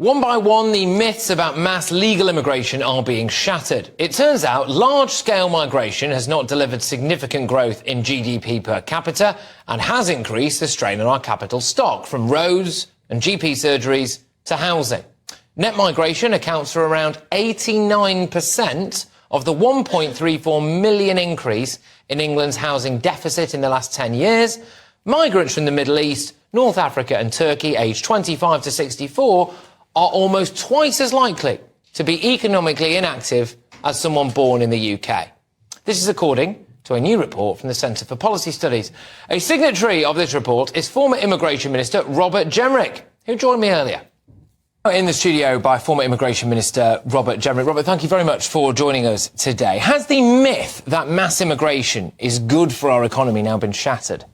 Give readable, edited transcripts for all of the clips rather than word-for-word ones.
One by one, the myths about mass legal immigration are being shattered. It turns out large-scale migration has not delivered significant growth in GDP per capita and has increased the strain on our capital stock, from roads and GP surgeries to housing. Net migration accounts for around 89% of the 1.34 million increase in England's housing deficit in the last 10 years. Migrants from the Middle East, North Africa and Turkey, aged 25 to 64, are almost twice as likely to be economically inactive as someone born in the UK. This is according to a new report from the Centre for Policy Studies. A signatory of this report is former Immigration Minister Robert Jenrick, who joined me earlier. In the studio by former Immigration Minister Robert Jenrick. Robert, thank you very much for joining us today. Has the myth that mass immigration is good for our economy now been shattered?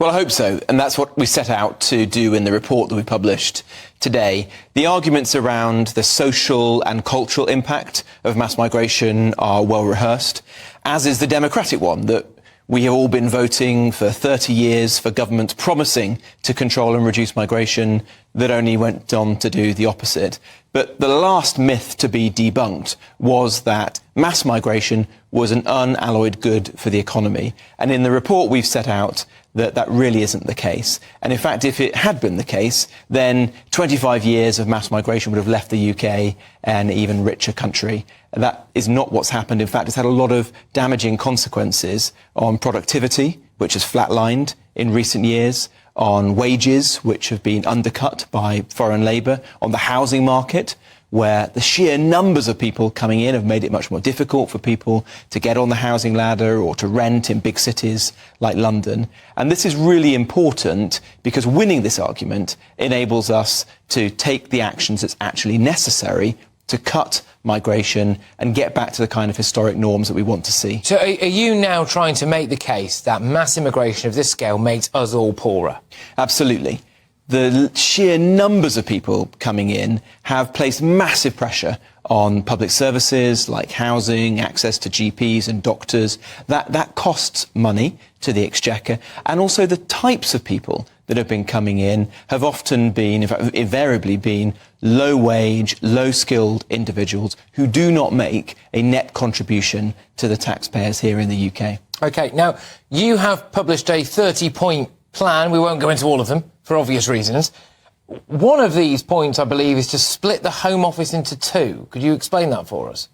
Well, I hope so, and that's what we set out to do in the report that we published today. The arguments around the social and cultural impact of mass migration are well rehearsed, as is the democratic one, that we have all been voting for 30 years for governments promising to control and reduce migration that only went on to do the opposite. But the last myth to be debunked was that mass migration was an unalloyed good for the economy. And in the report we've set out that that really isn't the case. And in fact, if it had been the case, then 25 years of mass migration would have left the UK an even richer country. And that is not what's happened. In fact, it's had a lot of damaging consequences on productivity, which has flatlined in recent years, on wages, which have been undercut by foreign labour, on the housing market, where the sheer numbers of people coming in have made it much more difficult for people to get on the housing ladder or to rent in big cities like London. And this is really important because winning this argument enables us to take the actions that's actually necessary to cut migration and get back to the kind of historic norms that we want to see. So are you now trying to make the case that mass immigration of this scale makes us all poorer? Absolutely. The sheer numbers of people coming in have placed massive pressure on public services like housing, access to GPs and doctors. That costs money to the exchequer. And also the types of people that have been coming in have often been, in fact, invariably been low-wage, low-skilled individuals who do not make a net contribution to the taxpayers here in the UK. OK, now, you have published a 30-point plan. We won't go into all of them, for obvious reasons. One of these points, I believe, is to split the Home Office into two. Could you explain that for us?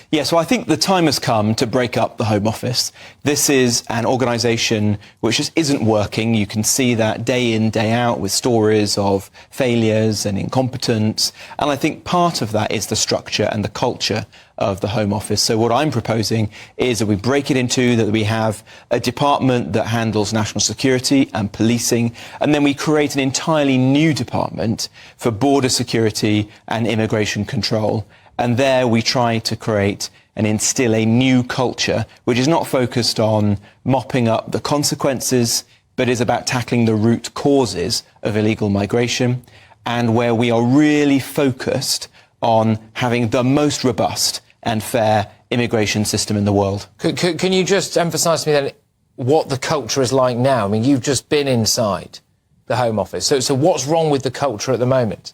Yeah, so I think the time has come to break up the Home Office. This is an organisation which just isn't working. You can see that day in, day out with stories of failures and incompetence. And I think part of that is the structure and the culture of the Home Office. So what I'm proposing is that we break it in two, that we have a department that handles national security and policing, and then we create an entirely new department for border security and immigration control. And there we try to create and instill a new culture, which is not focused on mopping up the consequences, but is about tackling the root causes of illegal migration, and where we are really focused on having the most robust and fair immigration system in the world. Can you just emphasise to me then what the culture is like now? I mean, you've just been inside the Home Office. So what's wrong with the culture at the moment?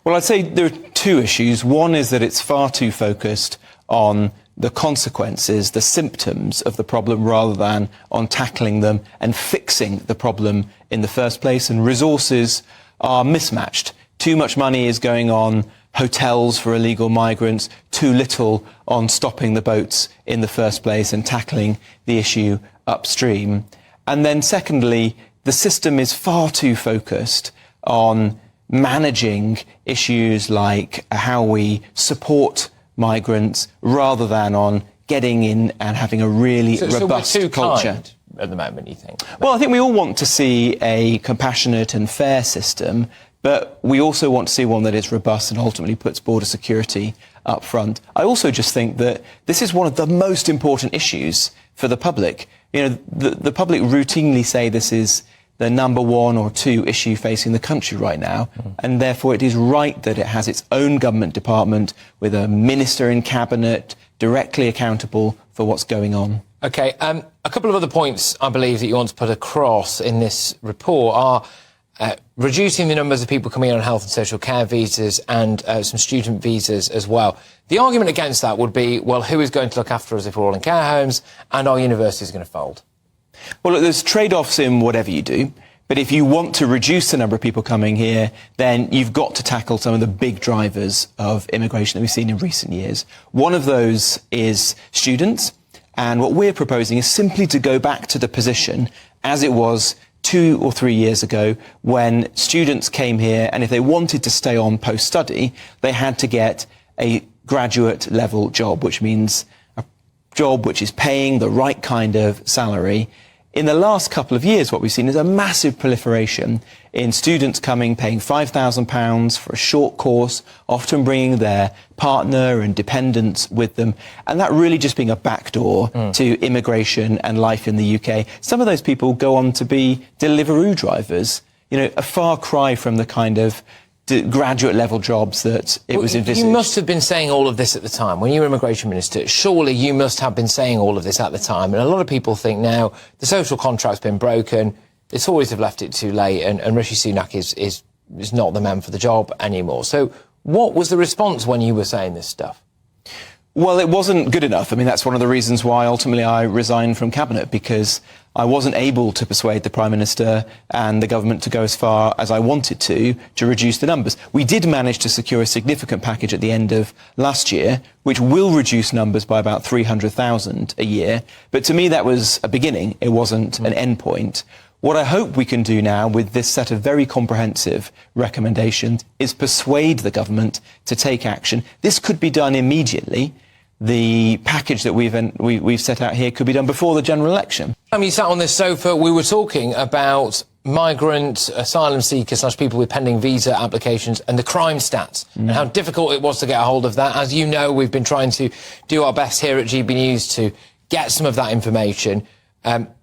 Well, I'd say there are two issues. One is that it's far too focused on the consequences, the symptoms of the problem, rather than on tackling them and fixing the problem in the first place. And resources are mismatched. Too much money is going on hotels for illegal migrants, too little on stopping the boats in the first place and tackling the issue upstream. And then secondly, the system is far too focused on managing issues like how we support migrants rather than on getting in and having a really robust we're too culture. Kind at the moment, you think? Well, I think we all want to see a compassionate and fair system, but we also want to see one that is robust and ultimately puts border security up front. I also just think that this is one of the most important issues for the public. You know, the public routinely say this is the number one or two issue facing the country right now, and therefore it is right that it has its own government department with a minister in cabinet directly accountable for what's going on. OK, a couple of other points I believe that you want to put across in this report are reducing the numbers of people coming in on health and social care visas and some student visas as well. The argument against that would be, well, who is going to look after us if we're all in care homes, and our universities going to fold? Well, look, there's trade-offs in whatever you do. But if you want to reduce the number of people coming here, then you've got to tackle some of the big drivers of immigration that we've seen in recent years. One of those is students. And what we're proposing is simply to go back to the position as it was 2 or 3 years ago when students came here, and if they wanted to stay on post-study, they had to get a graduate level job, which means a job which is paying the right kind of salary. In the last couple of years, what we've seen is a massive proliferation in students coming, paying £5,000 for a short course, often bringing their partner and dependents with them, and that really just being a backdoor to immigration and life in the UK. Some of those people go on to be Deliveroo drivers, you know, a far cry from the kind of graduate level jobs that it was envisaged. You must have been saying all of this at the time. When you were Immigration Minister, surely you must have been saying all of this at the time. And a lot of people think now the social contract's been broken, it's always have left it too late, and Rishi Sunak is not the man for the job anymore. So what was the response when you were saying this stuff? Well, it wasn't good enough. I mean, that's one of the reasons why ultimately I resigned from Cabinet, because I wasn't able to persuade the Prime Minister and the government to go as far as I wanted to reduce the numbers. We did manage to secure a significant package at the end of last year, which will reduce numbers by about 300,000 a year. But to me, that was a beginning. It wasn't an end point. What I hope we can do now with this set of very comprehensive recommendations is persuade the government to take action. This could be done immediately. The package that we've set out here could be done before the general election. You sat on this sofa, we were talking about migrant asylum seekers / people with pending visa applications and the crime stats and how difficult it was to get a hold of that. As you know, we've been trying to do our best here at GB News to get some of that information.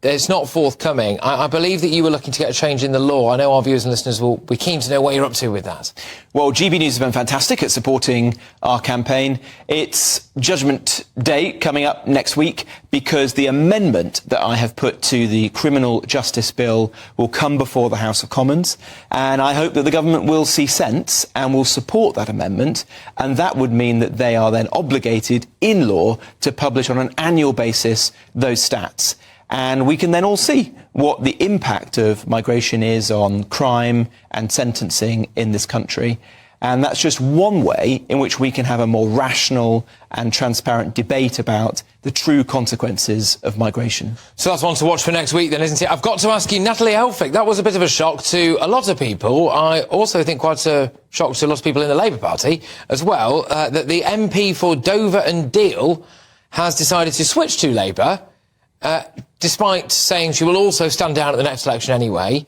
It's not forthcoming. I believe that you were looking to get a change in the law. I know our viewers and listeners will be keen to know what you're up to with that. Well, GB News has been fantastic at supporting our campaign. It's Judgment Day coming up next week because the amendment that I have put to the Criminal Justice Bill will come before the House of Commons. And I hope that the government will see sense and will support that amendment. And that would mean that they are then obligated in law to publish on an annual basis those stats. And we can then all see what the impact of migration is on crime and sentencing in this country. And that's just one way in which we can have a more rational and transparent debate about the true consequences of migration. So that's one to watch for next week then, isn't it? I've got to ask you, Natalie Elphicke, that was a bit of a shock to a lot of people. I also think quite a shock to a lot of people in the Labour Party as well, that the MP for Dover and Deal has decided to switch to Labour, despite saying she will also stand down at the next election anyway.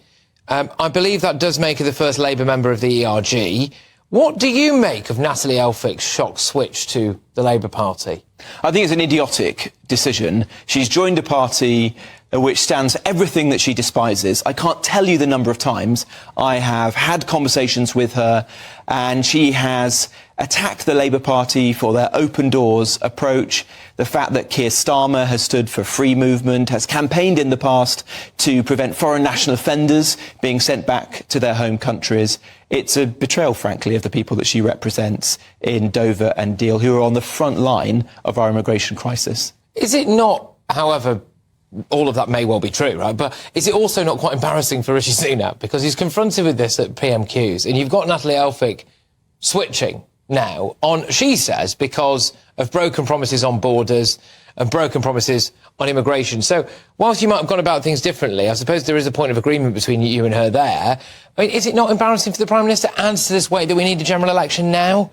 I believe that does make her the first Labour member of the ERG. What do you make of Natalie Elphicke's shock switch to the Labour Party? I think it's an idiotic decision. She's joined a party which stands for everything that she despises. I can't tell you the number of times I have had conversations with her, and she has attacked the Labour Party for their open doors approach, the fact that Keir Starmer has stood for free movement, has campaigned in the past to prevent foreign national offenders being sent back to their home countries. It's a betrayal, frankly, of the people that she represents in Dover and Deal, who are on the front line of our immigration crisis. Is it not, however, all of that may well be true, right? But is it also not quite embarrassing for Rishi Sunak? Because he's confronted with this at PMQs, and you've got Natalie Elphicke switching now on, she says, because of broken promises on borders and broken promises on immigration. So whilst you might have gone about things differently, I suppose there is a point of agreement between you and her there. I mean, is it not embarrassing for the Prime Minister and to this way that we need a general election now?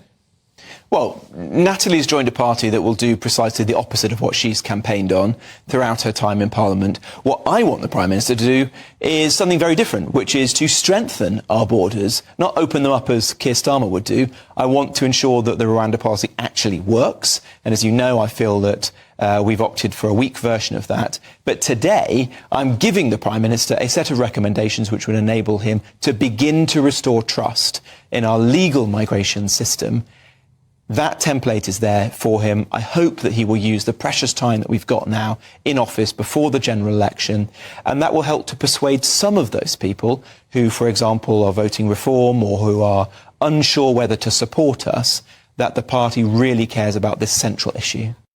Well, Natalie's joined a party that will do precisely the opposite of what she's campaigned on throughout her time in Parliament. What I want the Prime Minister to do is something very different, which is to strengthen our borders, not open them up as Keir Starmer would do. I want to ensure that the Rwanda policy actually works. And as you know, I feel that we've opted for a weak version of that. But today, I'm giving the Prime Minister a set of recommendations which would enable him to begin to restore trust in our legal migration system. That template is there for him. I hope that he will use the precious time that we've got now in office before the general election, and that will help to persuade some of those people who, for example, are voting Reform or who are unsure whether to support us, that the party really cares about this central issue.